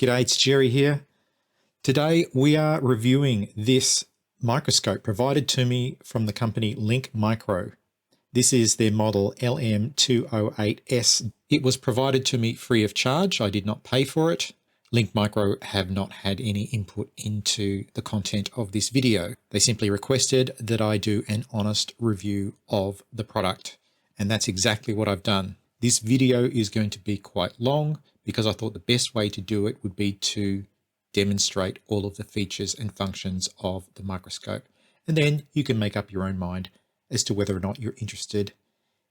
G'day, it's Jerry here. Today we are reviewing this microscope provided to me from the company LinkMicro. This is their model LM208S. It was provided to me free of charge. I did not pay for it. LinkMicro have not had any input into the content of this video. They simply requested that I do an honest review of the product, and that's exactly what I've done. This video is going to be quite long because I thought the best way to do it would be to demonstrate all of the features and functions of the microscope. And then you can make up your own mind as to whether or not you're interested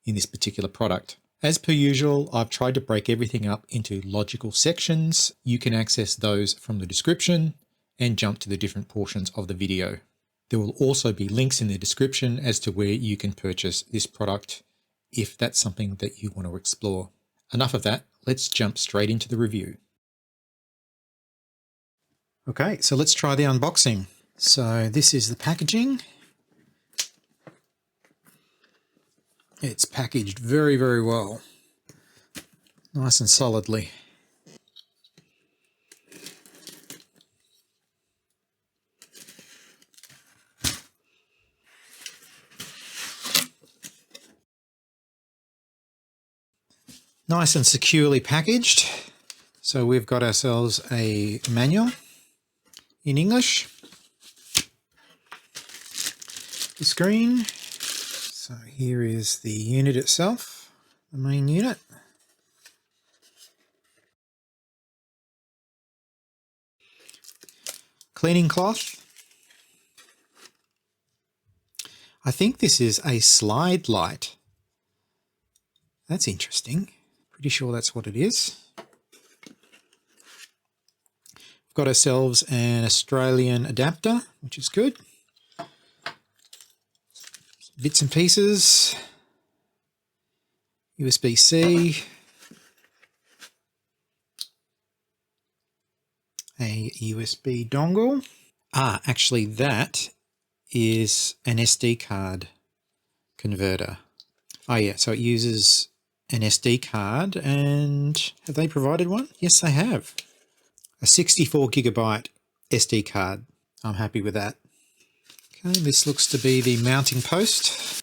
in this particular product. As per usual, I've tried to break everything up into logical sections. You can access those from the description and jump to the different portions of the video. There will also be links in the description as to where you can purchase this product if that's something that you want to explore. Enough of that, let's jump straight into the review. Okay, so let's try the unboxing. So this is the packaging. It's packaged very, very well. Nice and solidly. Nice and securely packaged. So we've got ourselves a manual in English. The screen. So here is the unit itself, the main unit. Cleaning cloth. I think this is a slide light. That's interesting. Pretty sure that's what it is. We've got ourselves an Australian adapter, which is good. Bits and pieces. USB-C. A USB dongle. Actually that is an SD card converter. Oh yeah, so it uses an SD card, and have they provided one? Yes, they have. A 64 gigabyte SD card. I'm happy with that. Okay, this looks to be the mounting post.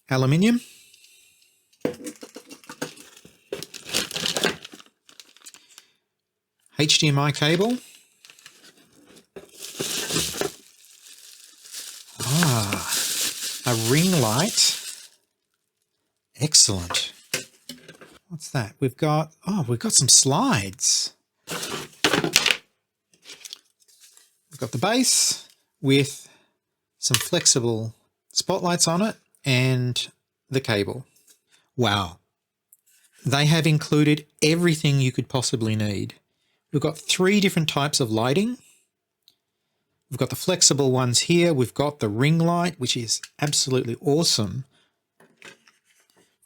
Aluminium. HDMI cable. A ring light. Excellent. What's that? We've got some slides. We've got the base with some flexible spotlights on it and the cable. Wow. They have included everything you could possibly need. We've got 3 different types of lighting. We've got the flexible ones here. We've got the ring light, which is absolutely awesome.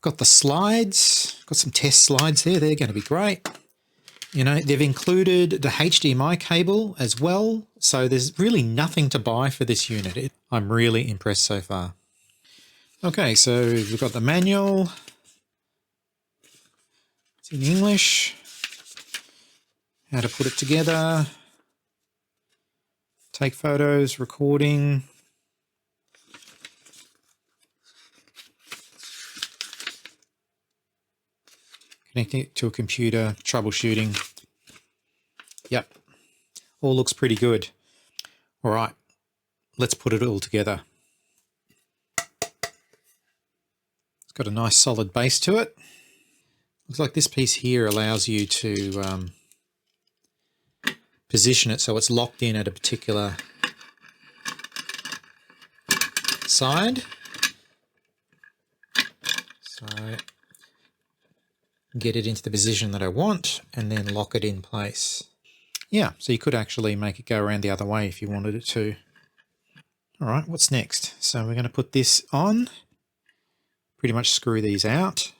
We've got the slides. Got some test slides there. They're going to be great. You know, they've included the HDMI cable as well. So there's really nothing to buy for this unit. I'm really impressed so far. Okay, so we've got the manual. It's in English. How to put it together. Take photos, recording. Connecting it to a computer, troubleshooting. Yep, all looks pretty good. All right, let's put it all together. It's got a nice solid base to it. Looks like this piece here allows you to position it so it's locked in at a particular side. So get it into the position that I want and then lock it in place. Yeah, so you could actually make it go around the other way if you wanted it to. All right, what's next? So we're going to put this on, pretty much screw these out.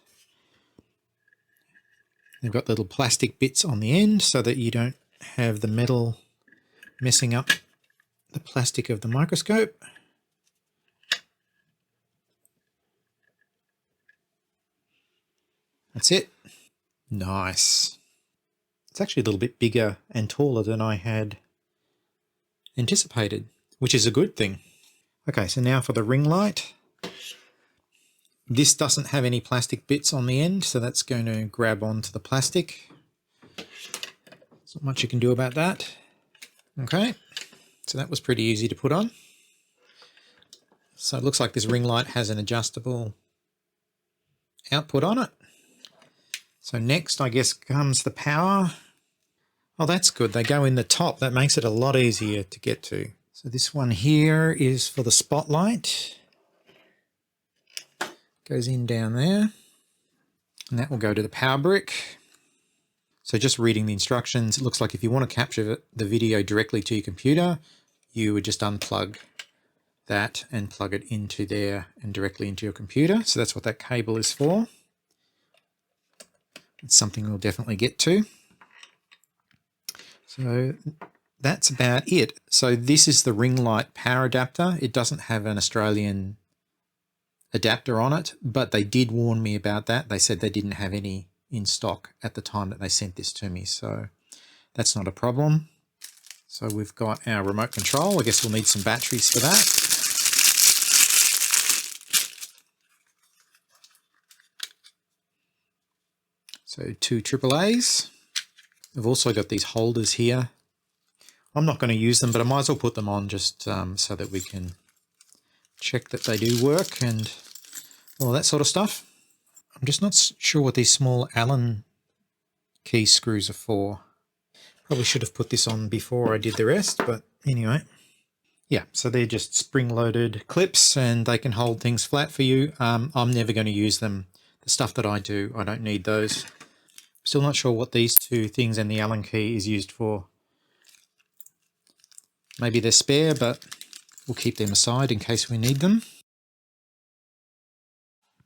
They've got little plastic bits on the end so that you don't have the metal messing up the plastic of the microscope. That's it. Nice. It's actually a little bit bigger and taller than I had anticipated, which is a good thing. Okay, so now for the ring light. This doesn't have any plastic bits on the end, so that's going to grab onto the plastic. There's not much you can do about that. Okay, so that was pretty easy to put on. So it looks like this ring light has an adjustable output on it. So next, I guess, comes the power. Oh, that's good. They go in the top. That makes it a lot easier to get to. So this one here is for the spotlight. Goes in down there. And that will go to the power brick. So just reading the instructions, it looks like if you want to capture the video directly to your computer, you would just unplug that and plug it into there and directly into your computer. So that's what that cable is for. It's something we'll definitely get to. So that's about it. So this is the ring light power adapter. It doesn't have an Australian adapter on it, but they did warn me about that. They said they didn't have any in stock at the time that they sent this to me. So that's not a problem. So we've got our remote control. I guess we'll need some batteries for that. So 2 AAAs. We've also got these holders here. I'm not going to use them, but I might as well put them on just so that we can check that they do work and all that sort of stuff. I'm just not sure what these small Allen key screws are for. Probably should have put this on before I did the rest, but anyway. Yeah, so they're just spring-loaded clips and they can hold things flat for you. I'm never going to use them. The stuff that I do, I don't need those. Still not sure what these 2 things and the Allen key is used for. Maybe they're spare, but we'll keep them aside in case we need them.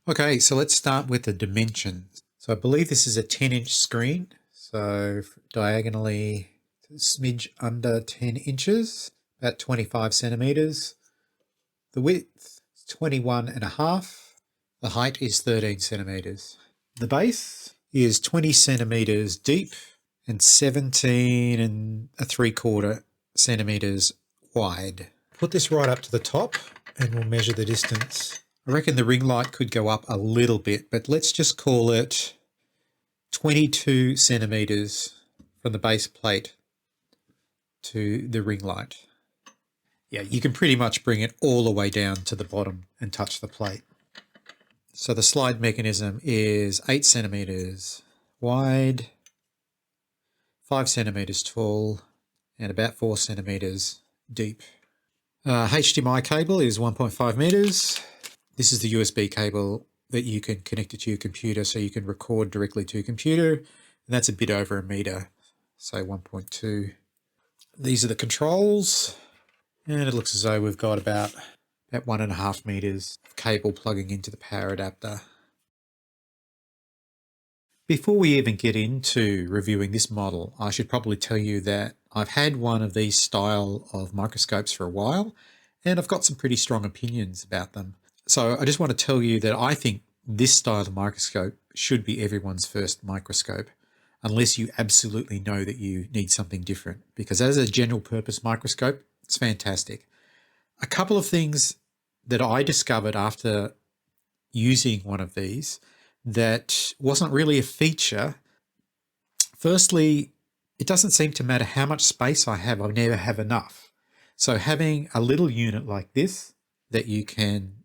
Okay, so let's start with the dimensions. So I believe this is a 10-inch screen. So diagonally, a smidge under 10 inches, about 25 centimeters. The width is 21.5. The height is 13 centimeters. The base is 20 centimeters deep and 17.75 centimeters wide. Put this right up to the top and we'll measure the distance. I reckon the ring light could go up a little bit, but let's just call it 22 centimeters from the base plate to the ring light. Yeah, you can pretty much bring it all the way down to the bottom and touch the plate. So the slide mechanism is 8 centimeters wide, 5 centimeters tall, and about 4 centimeters deep. HDMI cable is 1.5 meters. This is the USB cable that you can connect it to your computer so you can record directly to your computer. And that's a bit over a meter, so 1.2. These are the controls. And it looks as though we've got about 1.5 meters of cable plugging into the power adapter. Before we even get into reviewing this model, I should probably tell you that I've had one of these style of microscopes for a while, and I've got some pretty strong opinions about them. So I just want to tell you that I think this style of microscope should be everyone's first microscope, unless you absolutely know that you need something different, because as a general purpose microscope, it's fantastic. A couple of things that I discovered after using one of these that wasn't really a feature. Firstly, it doesn't seem to matter how much space I have, I never have enough. So having a little unit like this that you can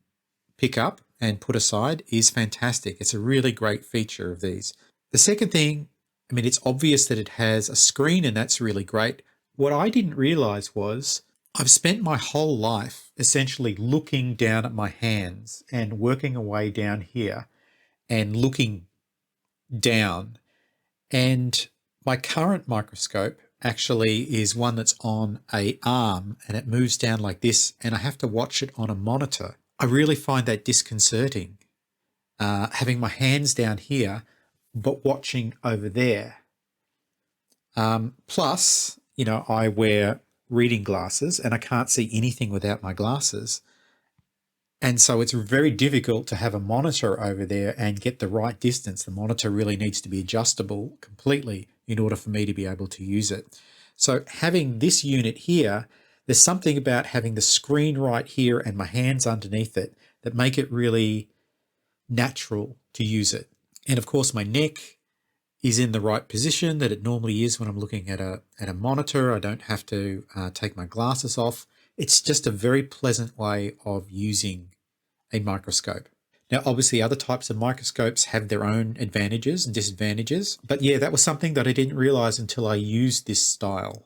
pick up and put aside is fantastic. It's a really great feature of these. The second thing, I mean, it's obvious that it has a screen and that's really great. What I didn't realize was I've spent my whole life essentially looking down at my hands and working away down here and looking down. And my current microscope actually is one that's on an arm and it moves down like this and I have to watch it on a monitor. I really find that disconcerting, having my hands down here but watching over there. Plus, you know, I wear reading glasses and I can't see anything without my glasses. And so it's very difficult to have a monitor over there and get the right distance. The monitor really needs to be adjustable completely in order for me to be able to use it. So having this unit here, there's something about having the screen right here and my hands underneath it that make it really natural to use it. And of course my neck is in the right position that it normally is when I'm looking at a monitor. I don't have to take my glasses off. It's just a very pleasant way of using a microscope. Now, obviously other types of microscopes have their own advantages and disadvantages, but yeah, that was something that I didn't realize until I used this style.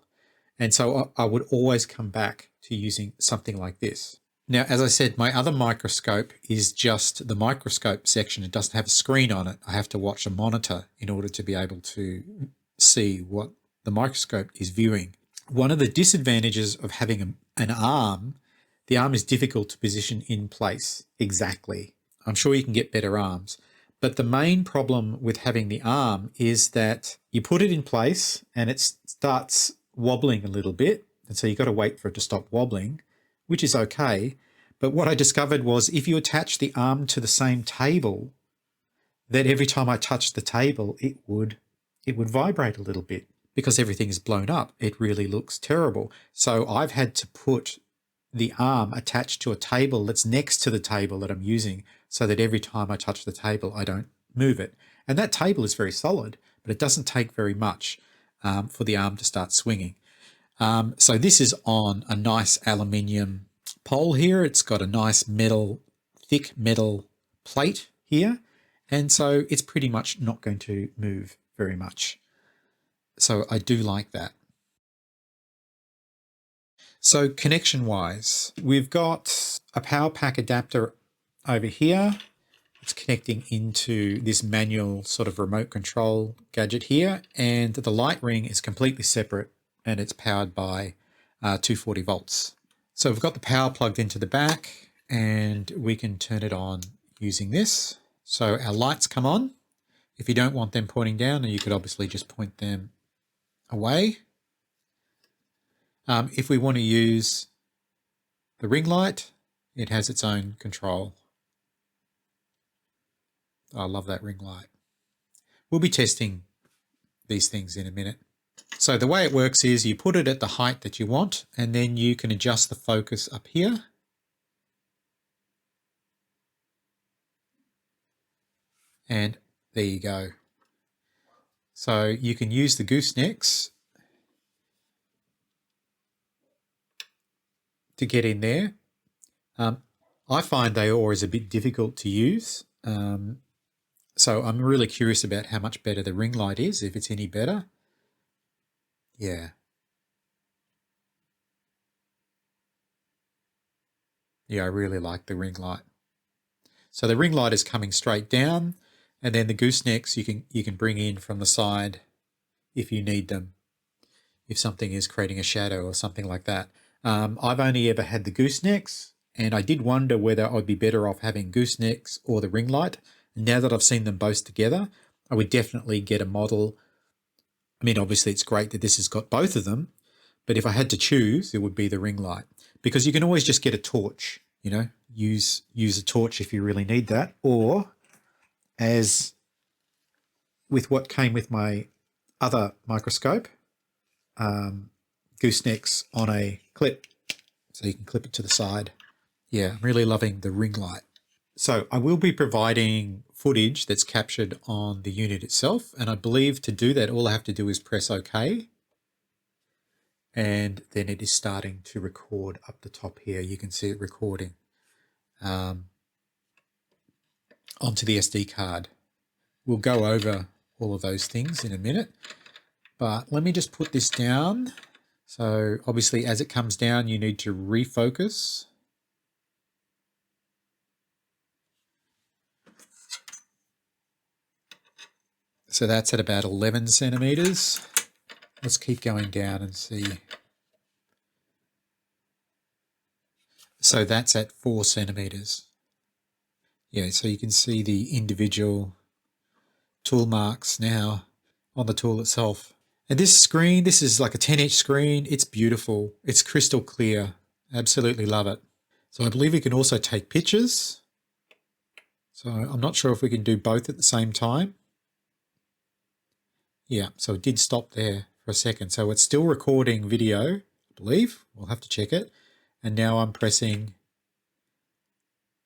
And so I would always come back to using something like this. Now, as I said, my other microscope is just the microscope section. It doesn't have a screen on it. I have to watch a monitor in order to be able to see what the microscope is viewing. One of the disadvantages of having an arm, the arm is difficult to position in place exactly. I'm sure you can get better arms. But the main problem with having the arm is that you put it in place and it starts wobbling a little bit. And so you've got to wait for it to stop wobbling, which is okay. But what I discovered was if you attach the arm to the same table, that every time I touched the table, it would vibrate a little bit because everything is blown up. It really looks terrible. So I've had to put the arm attached to a table that's next to the table that I'm using so that every time I touch the table, I don't move it. And that table is very solid, but it doesn't take very much for the arm to start swinging. So this is on a nice aluminium pole here. It's got a nice metal, thick metal plate here. And so it's pretty much not going to move very much. So I do like that. So connection wise, we've got a power pack adapter over here. It's connecting into this manual sort of remote control gadget here. And the light ring is completely separate and it's powered by 240 volts. So we've got the power plugged into the back and we can turn it on using this. So our lights come on. If you don't want them pointing down, you could obviously just point them away. If we want to use the ring light, it has its own control. I love that ring light. We'll be testing these things in a minute. So the way it works is you put it at the height that you want, and then you can adjust the focus up here. And there you go. So you can use the goosenecks to get in there. I find they are always a bit difficult to use. So I'm really curious about how much better the ring light is, if it's any better. Yeah. Yeah, I really like the ring light. So the ring light is coming straight down, and then the goosenecks you can bring in from the side if you need them, if something is creating a shadow or something like that. I've only ever had the goosenecks, and I did wonder whether I'd be better off having goosenecks or the ring light. Now that I've seen them both together, I would definitely get a model. I mean, obviously it's great that this has got both of them, but if I had to choose, it would be the ring light, because you can always just get a torch, you know, use a torch if you really need that, or as with what came with my other microscope, goosenecks on a clip, so you can clip it to the side. Yeah, I'm really loving the ring light. So I will be providing footage that's captured on the unit itself, and I believe to do that all I have to do is press OK, and then it is starting to record up the top here. You can see it recording onto the SD card. We'll go over all of those things in a minute, but let me just put this down. So obviously as it comes down, you need to refocus. So that's at about 11 centimeters. Let's keep going down and see. So that's at 4 centimeters. Yeah, so you can see the individual tool marks now on the tool itself. And this screen, this is like a 10-inch screen. It's beautiful. It's crystal clear. Absolutely love it. So I believe we can also take pictures. So I'm not sure if we can do both at the same time. Yeah, so it did stop there for a second. So it's still recording video, I believe. We'll have to check it. And now I'm pressing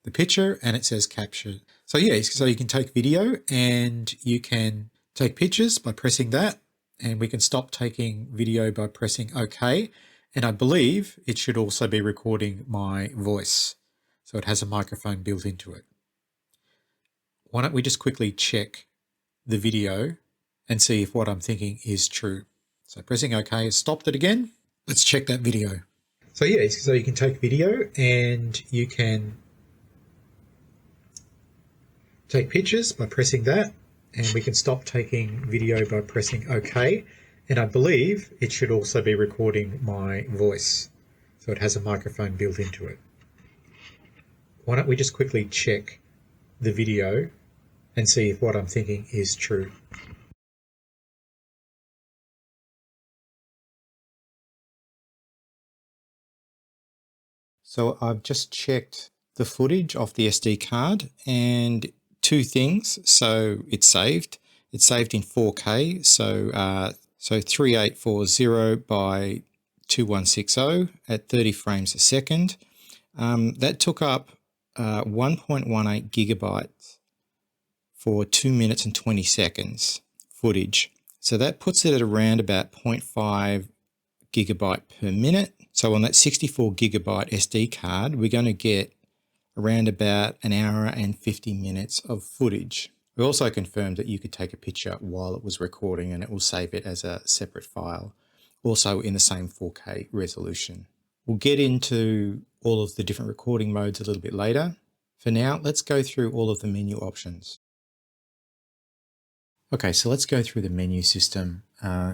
the picture and it says capture. So yeah, so you can take video and you can take pictures by pressing that, and we can stop taking video by pressing OK. And I believe it should also be recording my voice. So it has a microphone built into it. Why don't we just quickly check the video and see if what I'm thinking is true. So pressing OK has stopped it again. Let's check that video. So yeah, so you can take video and you can take pictures by pressing that, and we can stop taking video by pressing OK. And I believe it should also be recording my voice. So it has a microphone built into it. Why don't we just quickly check the video and see if what I'm thinking is true. So I've just checked the footage off the SD card, and two things. So it's saved. It's saved in 4K. So 3840 by 2160 at 30 frames a second. That took up 1.18 gigabytes for 2 minutes and 20 seconds footage. So that puts it at around about 0.5 gigabyte per minute. So on that 64 gigabyte SD card, we're going to get around about an hour and 50 minutes of footage. We also confirmed that you could take a picture while it was recording and it will save it as a separate file, also in the same 4K resolution. We'll get into all of the different recording modes a little bit later. For now, let's go through all of the menu options. Okay, so let's go through the menu system.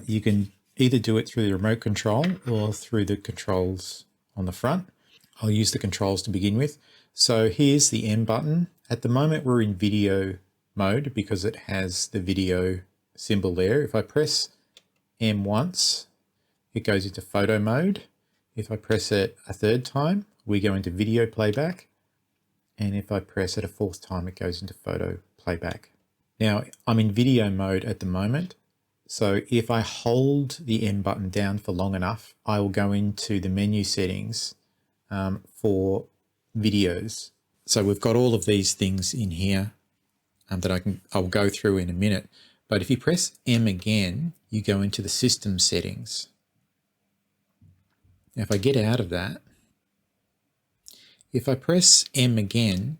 You can either do it through the remote control or through the controls on the front. I'll use the controls to begin with. So here's the M button. At the moment we're in video mode because it has the video symbol there. If I press M once, it goes into photo mode. If I press it a third time, we go into video playback. And if I press it a fourth time, it goes into photo playback. Now I'm in video mode at the moment. So if I hold the M button down for long enough, I will go into the menu settings for videos. So we've got all of these things in here that I'll go through in a minute. But if you press M again, you go into the system settings. Now if I get out of that, if I press M again,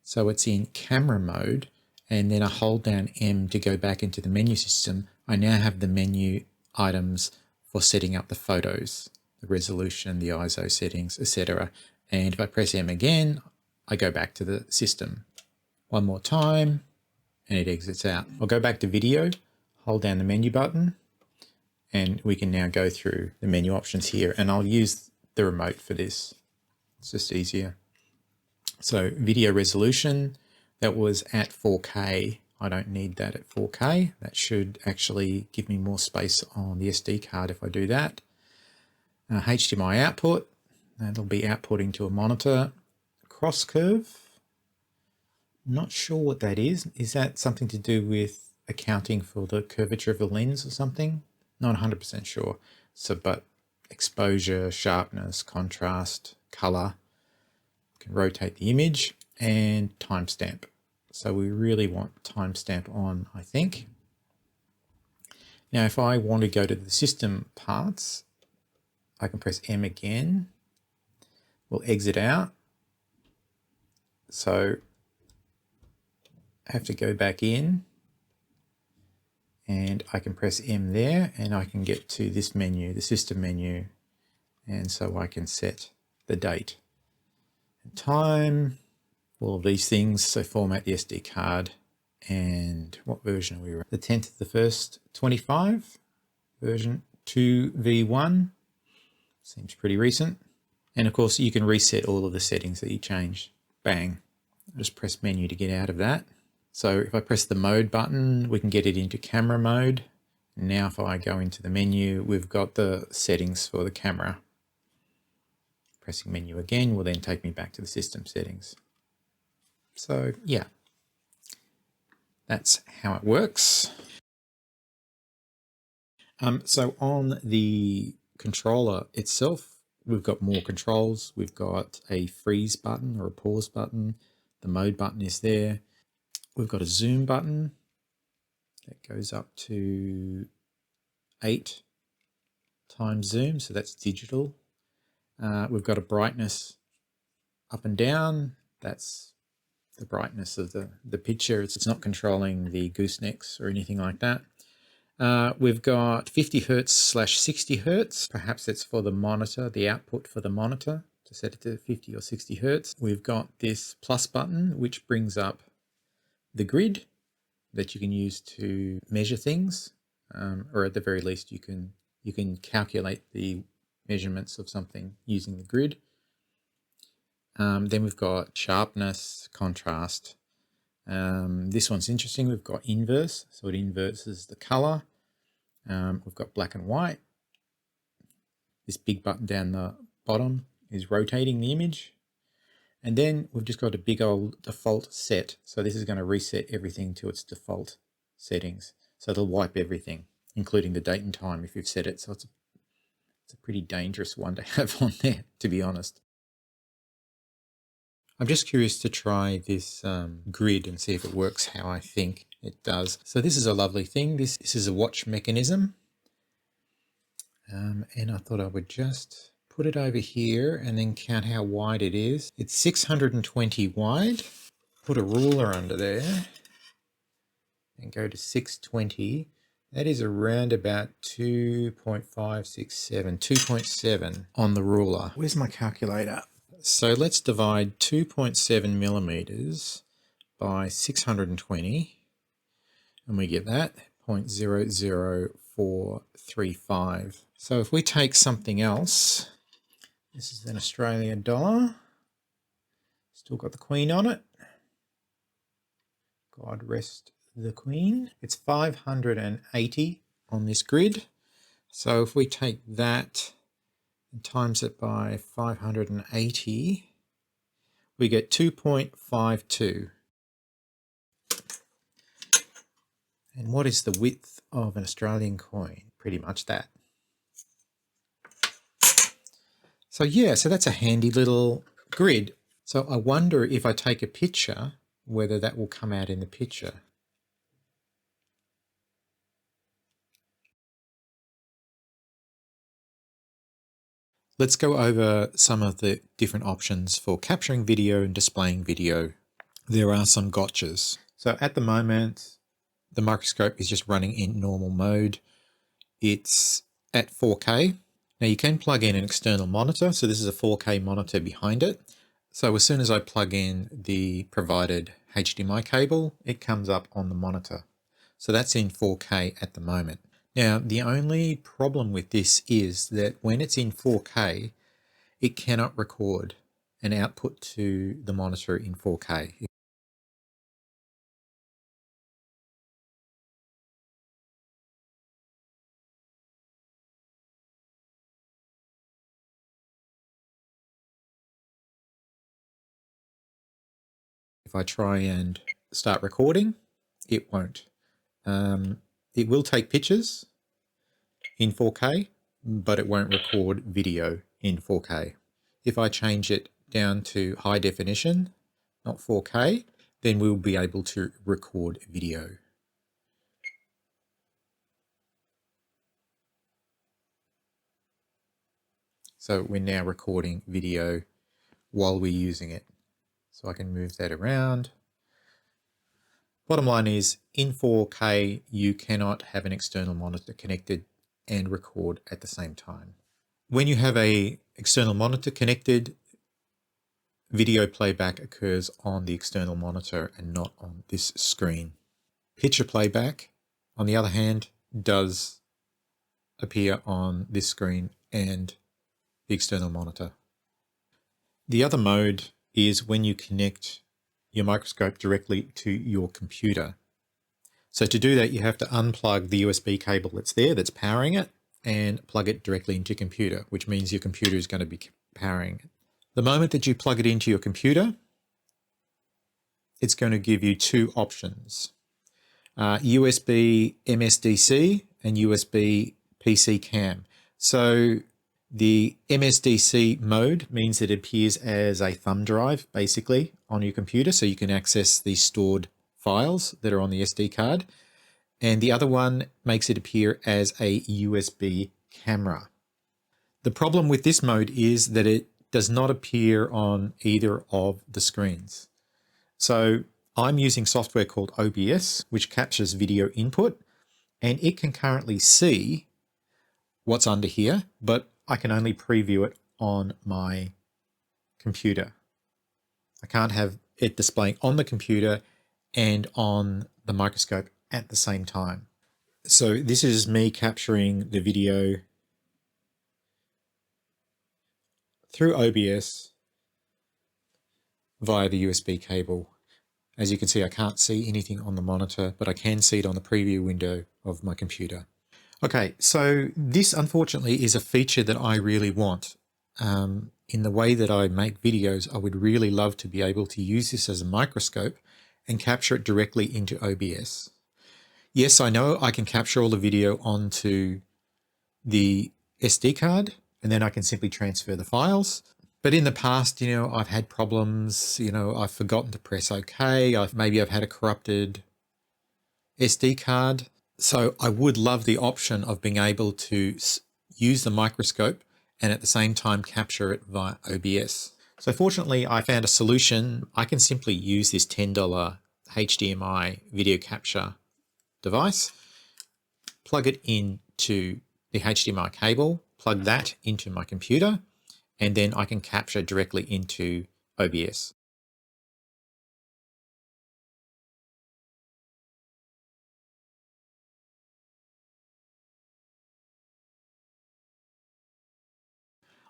so it's in camera mode, and then I hold down M to go back into the menu system, I now have the menu items for setting up the photos, the resolution, the ISO settings, etc. And if I press M again, I go back to the system. One more time, and it exits out. I'll go back to video, hold down the menu button, and we can now go through the menu options here. And I'll use the remote for this. It's just easier. So video resolution, that was at 4K. I don't need that at 4K. That should actually give me more space on the SD card if I do that. HDMI output, that'll be outputting to a monitor. Cross curve, not sure what that is. Is that something to do with accounting for the curvature of the lens or something? Not 100% sure. So, but exposure, sharpness, contrast, color, can rotate the image, and timestamp. So we really want timestamp on, I think. Now, if I want to go to the system parts, I can press M again. We'll exit out. So I have to go back in, and I can press M there, and I can get to this menu, the system menu. And so I can set the date and time, all of these things. So format the SD card, and what version are we running? The 10th of the 1st, 25, version 2v1, seems pretty recent. And of course you can reset all of the settings that you changed. Bang, just press menu to get out of that. So if I press the mode button, we can get it into camera mode. Now if I go into the menu, we've got the settings for the camera. Pressing menu again will then take me back to the system settings. So yeah, that's how it works. So on the controller itself, we've got more controls. We've got a freeze button or a pause button. The mode button is there. We've got a zoom button that goes up to 8 times zoom, so that's digital. We've got a brightness up and down. That's the brightness of the picture. It's not controlling the goosenecks or anything like that. We've got 50 hertz / 60 hertz. Perhaps it's for the monitor, the output for the monitor, to set it to 50 or 60 hertz. We've got this plus button, which brings up the grid that you can use to measure things, or at the very least, you can calculate the measurements of something using the grid. Then we've got sharpness, contrast. This one's interesting. We've got inverse, so it inverses the color. We've got black and white. This big button down the bottom is rotating the image. And then we've just got a big old default set. So this is going to reset everything to its default settings. So it'll wipe everything, including the date and time if you've set it. So it's a pretty dangerous one to have on there, to be honest. I'm just curious to try this grid and see if it works how I think it does. So this is a lovely thing. This is a watch mechanism. And I thought I would just put it over here and then count how wide it is. It's 620 wide. Put a ruler under there and go to 620. That is around about 2.567, 2.7 on the ruler. Where's my calculator? So let's divide 2.7 millimeters by 620, and we get that 0.00435. So if we take something else, this is an Australian dollar, still got the Queen on it. God rest the Queen. It's 580 on this grid. So if we take that and times it by 580, we get 2.52. And what is the width of an Australian coin? Pretty much that. So yeah, so that's a handy little grid. So I wonder if I take a picture, whether that will come out in the picture. Let's go over some of the different options for capturing video and displaying video. There are some gotchas. So at the moment, the microscope is just running in normal mode. It's at 4K. Now you can plug in an external monitor. So this is a 4K monitor behind it. So as soon as I plug in the provided HDMI cable, it comes up on the monitor. So that's in 4K at the moment. Now, the only problem with this is that when it's in 4K, it cannot record an output to the monitor in 4K. If I try and start recording, it won't. It will take pictures in 4K, but it won't record video in 4K. If I change it down to high definition, not 4K, then we'll be able to record video. So we're now recording video while we're using it. So I can move that around. Bottom line is, in 4K, you cannot have an external monitor connected and record at the same time. When you have an external monitor connected, video playback occurs on the external monitor and not on this screen. Picture playback, on the other hand, does appear on this screen and the external monitor. The other mode is when you connect your microscope directly to your computer. So to do that, you have to unplug the USB cable that's there, that's powering it, and plug it directly into your computer, which means your computer is going to be powering it. The moment that you plug it into your computer, it's going to give you two options, USB MSDC and USB PC cam. So the MSDC mode means it appears as a thumb drive, basically, on your computer, so you can access the stored files that are on the SD card. And the other one makes it appear as a USB camera. The problem with this mode is that it does not appear on either of the screens. So I'm using software called OBS, which captures video input, and it can currently see what's under here, but I can only preview it on my computer. I can't have it displaying on the computer and on the microscope at the same time. So this is me capturing the video through OBS via the USB cable. As you can see, I can't see anything on the monitor, but I can see it on the preview window of my computer. Okay, so this unfortunately is a feature that I really want. In the way that I make videos, I would really love to be able to use this as a microscope and capture it directly into OBS. Yes, I know I can capture all the video onto the SD card and then I can simply transfer the files. But in the past, I've had problems, I've forgotten to press OK. Maybe I've had a corrupted SD card. So I would love the option of being able to use the microscope and at the same time capture it via OBS. So fortunately, I found a solution. I can simply use this $10 HDMI video capture device, plug it into the HDMI cable, plug that into my computer, and then I can capture directly into OBS.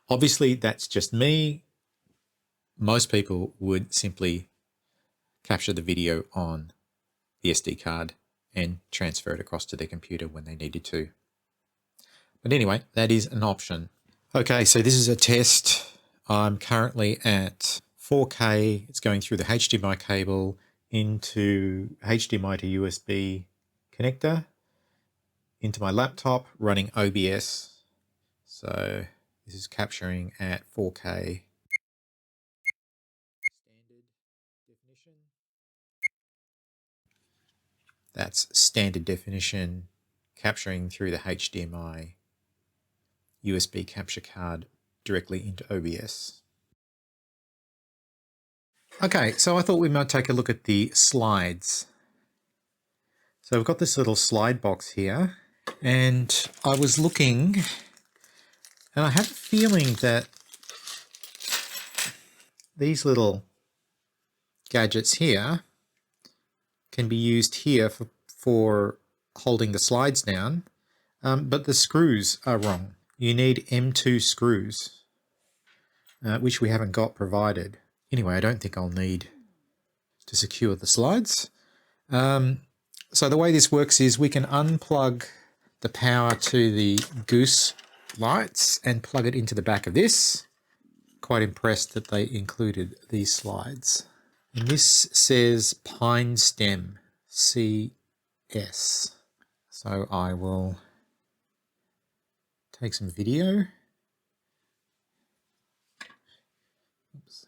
Obviously, that's just me. Most people would simply capture the video on the SD card and transfer it across to their computer when they needed to. But anyway, that is an option. Okay, so this is a test. I'm currently at 4K. It's going through the HDMI cable into HDMI to USB connector, into my laptop, running OBS. So this is capturing at 4K. Standard definition. That's standard definition, capturing through the HDMI USB capture card directly into OBS. Okay, so I thought we might take a look at the slides. So we've got this little slide box here, and I was looking, and I have a feeling that these little gadgets here can be used here for holding the slides down, but the screws are wrong. You need M2 screws, which we haven't got provided. Anyway, I don't think I'll need to secure the slides. So the way this works is we can unplug the power to the goose lights and plug it into the back of this. Quite impressed that they included these slides. And this says Pine Stem CS. So I will take some video. Oops.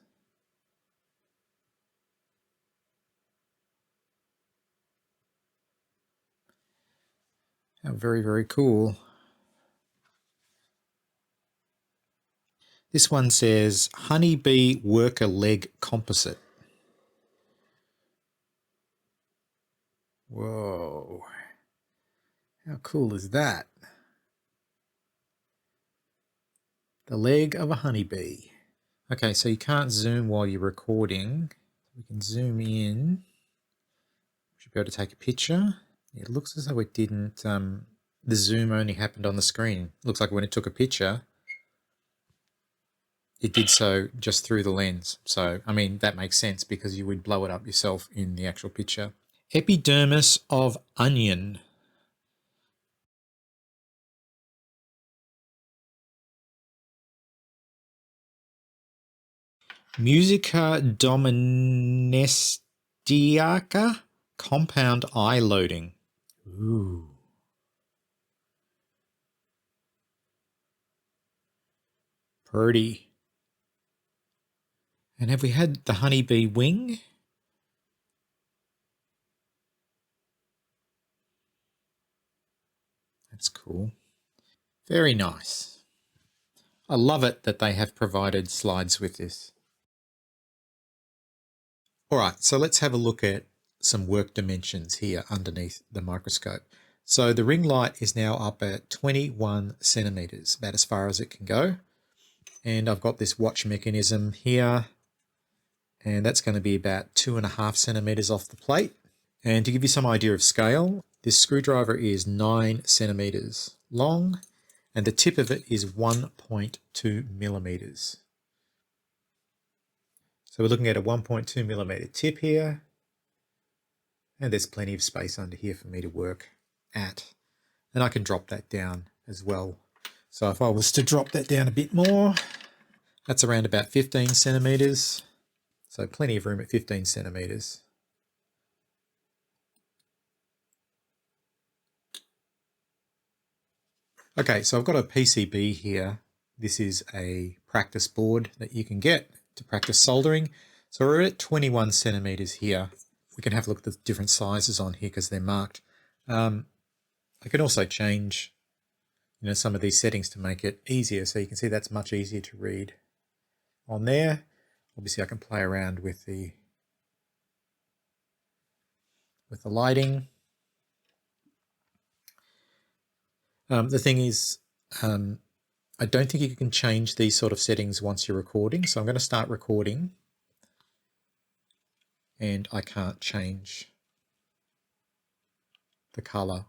How very, very cool. This one says Honeybee Worker Leg Composite. Whoa. How cool is that? The leg of a honeybee. Okay, so you can't zoom while you're recording. We can zoom in. We should be able to take a picture. It looks as though it didn't, the zoom only happened on the screen. Looks like when it took a picture, it did so just through the lens. So, I mean, that makes sense because you would blow it up yourself in the actual picture. Epidermis of onion. Musica dominestiaca compound eye loading. Ooh. Pretty. And have we had the honeybee wing? That's cool. Very nice. I love it that they have provided slides with this. All right, so let's have a look at some work dimensions here underneath the microscope. So the ring light is now up at 21 centimeters, about as far as it can go. And I've got this watch mechanism here, and that's going to be about 2.5 centimeters off the plate. And to give you some idea of scale, this screwdriver is 9 centimeters long, and the tip of it is 1.2 millimeters. So we're looking at a 1.2 millimeter tip here, and there's plenty of space under here for me to work at. And I can drop that down as well. So if I was to drop that down a bit more, that's around about 15 centimeters. So plenty of room at 15 centimeters. Okay, so I've got a PCB here. This is a practice board that you can get to practice soldering. So we're at 21 centimeters here. We can have a look at the different sizes on here because they're marked. I can also change, some of these settings to make it easier. So you can see that's much easier to read on there. Obviously, I can play around with the lighting. The thing is, I don't think you can change these sort of settings once you're recording. So I'm going to start recording, and I can't change the color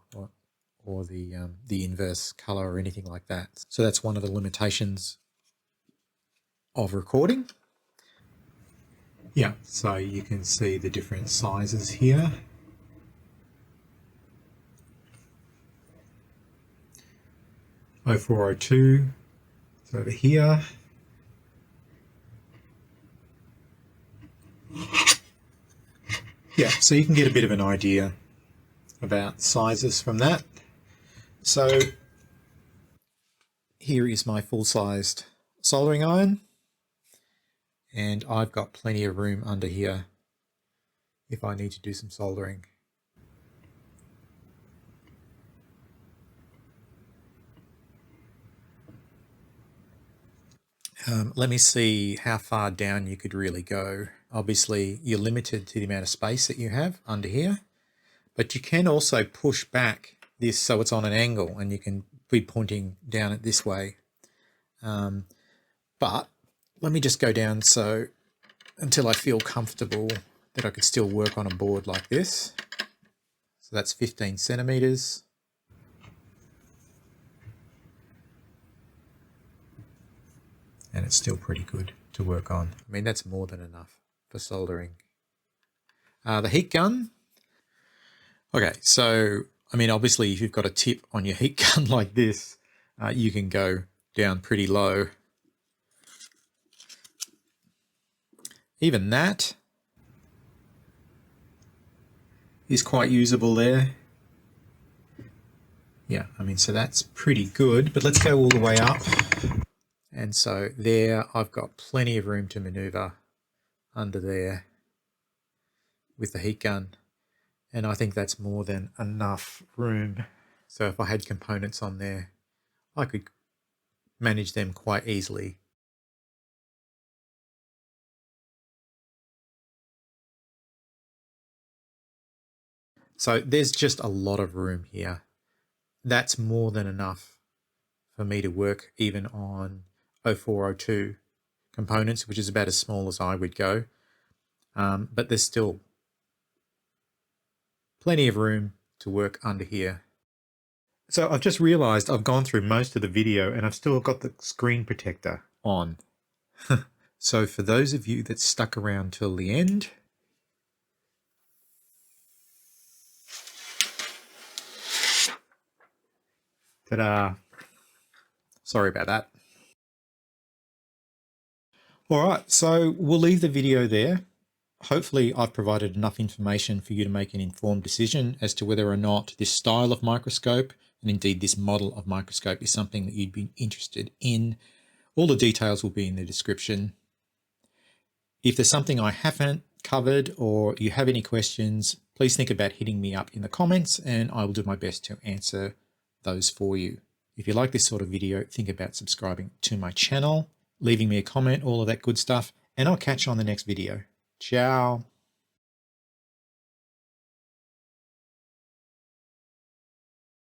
or the inverse color or anything like that. So that's one of the limitations of recording. Yeah, so you can see the different sizes here. O402 is over here. Yeah, so you can get a bit of an idea about sizes from that. So here is my full-sized soldering iron, and I've got plenty of room under here if I need to do some soldering. Let me see how far down you could really go. Obviously, you're limited to the amount of space that you have under here, but you can also push back this so it's on an angle and you can be pointing down it this way. But let me just go down so until I feel comfortable that I could still work on a board like this. So that's 15 centimeters. And it's still pretty good to work on. I mean, that's more than enough for soldering. The heat gun. Okay, so, I mean, obviously if you've got a tip on your heat gun like this, you can go down pretty low. Even that is quite usable there. Yeah, I mean, so that's pretty good, but let's go all the way up. And so there, I've got plenty of room to maneuver under there with the heat gun. And I think that's more than enough room. So if I had components on there, I could manage them quite easily. So there's just a lot of room here. That's more than enough for me to work even on 0402 components, which is about as small as I would go. But there's still plenty of room to work under here. So I've just realized I've gone through most of the video and I've still got the screen protector on. So for those of you that stuck around till the end, ta-da! Sorry about that. All right, so we'll leave the video there. Hopefully I've provided enough information for you to make an informed decision as to whether or not this style of microscope, and indeed this model of microscope, is something that you'd be interested in All the details will be in the description. If there's something I haven't covered or you have any questions, please think about hitting me up in the comments and I will do my best to answer those for you. If you like this sort of video, think about subscribing to my channel, leaving me a comment, all of that good stuff, and I'll catch you on the next video. Ciao.